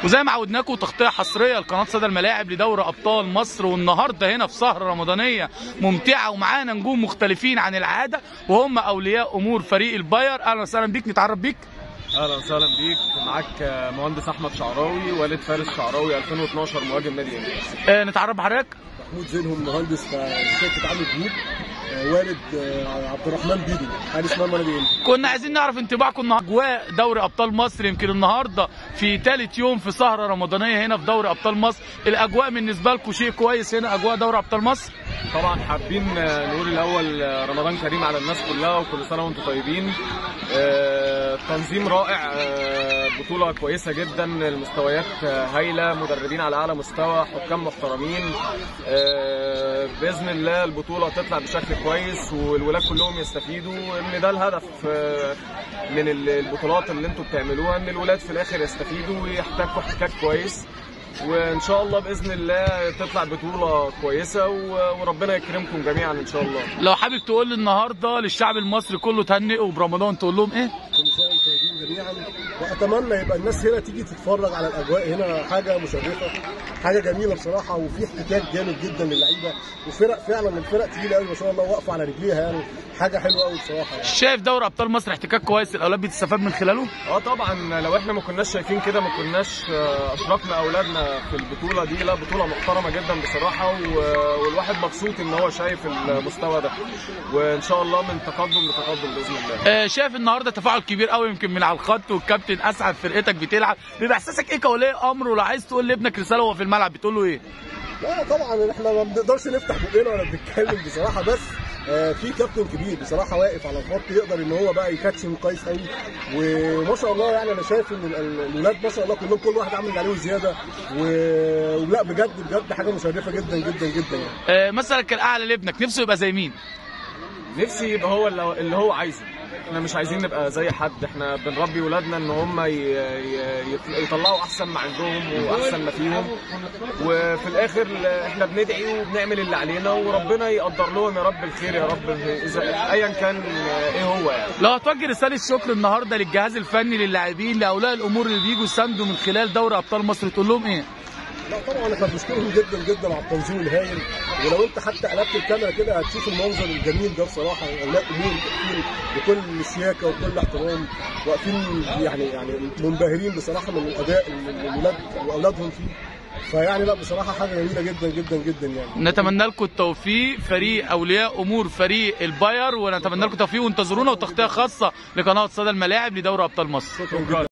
وزي ما عودناكم تغطيه حصريه لقناه صدى الملاعب لدوري ابطال مصر، والنهارده هنا في سهره رمضانيه ممتعه ومعانا نجوم مختلفين عن العاده وهم اولياء امور فريق الباير. اهلا وسهلا بيك، نتعرف بيك. اهلا وسهلا بيك، معاك مهندس احمد شعراوي والد فارس شعراوي 2012 مهاجم نادي انبي. نتعرف بحضرتك. محمود زينهم مهندس في شركه عامل جروب، والد عبد الرحمن بيدو حارس مرمى نادي انبي. كنا عايزين نعرف انطباعكم النهارده اجواء دوري ابطال مصر، يمكن النهارده في ثالث يوم في سهره رمضانيه هنا في دوري ابطال مصر، الاجواء بالنسبه لكم شيء كويس هنا اجواء دوري ابطال مصر؟ طبعا حابين نقول الاول رمضان كريم على الناس كلها وكل سنه وانتم طيبين. تنظيم رائع، بطوله كويسه جدا، المستويات هايله، مدربين على اعلى مستوى، حكام محترمين. باذن الله البطوله تطلع بشكل كويس والولاد كلهم يستفيدوا، ان ده الهدف من البطولات اللي انتم بتعملوها، ان الولاد في الاخر يستفيدوا ويحتكوا احتكاك كويس، وان شاء الله باذن الله تطلع بطوله كويسه وربنا يكرمكم جميعا ان شاء الله. لو حابب تقول النهارده للشعب المصري كله تهنئوا برمضان تقول لهم ايه؟ كل سنه وانتم طيبين جميعا، واتمنى يبقى الناس هنا تيجي تتفرج على الاجواء هنا، حاجه مشرفه، حاجه جميله بصراحه، وفي احتكاك جامد جدا للعيبه، وفرق فعلا من الفرق تقيله قوي ما شاء الله واقفه على رجليها، يعني حاجه حلوه قوي بصراحه يعني. شايف دوري ابطال مصر احتكاك كويس الاولاد بتستفاد من خلاله؟ طبعا لو احنا ما كناش شايفين كده ما كناش اشركنا اولادنا في البطوله دي. لا، بطوله محترمه جدا بصراحه، والواحد مبسوط ان هو شايف المستوى ده، وان شاء الله من تقدم لتقدم باذن الله. شايف النهارده تفاعل كبير قوي يمكن من على الخط، والكابتن اسعد فرقتك بتلعب، بيبقى احساسك ايه كولي امر؟ ولو عايز تقول لابنك رساله وهو في الملعب بتقول له ايه؟ لا طبعا احنا ما بنقدرش نفتح بقنا ولا بنتكلم بصراحه، بس في كابتن كبير بصراحه واقف على الخط يقدر ان هو بقى يكاتشن كويس قوي، وما شاء الله يعني انا شايف ان الولاد ما شاء الله كلهم كل واحد عامل اللي عليه وزياده، ولا بجد بجد حاجه مشرفه جدا جدا جدا يعني. مثلا الاعلى لابنك نفسه يبقى زي مين؟ نفسي يبقى هو اللي هو عايزه. احنا مش عايزين نبقى زي حد، احنا بنربي ولادنا ان هم يطلعوا احسن ما عندهم واحسن ما فيهم، وفي الاخر احنا بندعي وبنعمل اللي علينا وربنا يقدر لهم يا رب الخير يا رب، ايا كان ايه هو يعني. لو هتوجه رساله شكر النهارده للجهاز الفني للاعبين لاولياء الامور اللي بيجوا يساندوا من خلال دوري ابطال مصر تقول لهم ايه؟ لا طبعا احنا بنشكرهم جدا جدا على التنظيم الهائل، ولو انت حتى قلبت الكاميرا كده هتشوف المنظر الجميل ده بصراحه، اولياء امور واقفين بكل شياكه وكل احترام، واقفين يعني منبهرين بصراحه من الاداء اللي الولاد واولادهم فيه، فيعني لا بصراحه حاجه جميله جدا جدا جدا يعني. نتمنى لكم التوفيق فريق اولياء امور فريق الباير، ونتمنى لكم التوفيق، وانتظرونا وتغطيه خاصه لقناه صدى الملاعب لدوري ابطال مصر. شكرا جدا.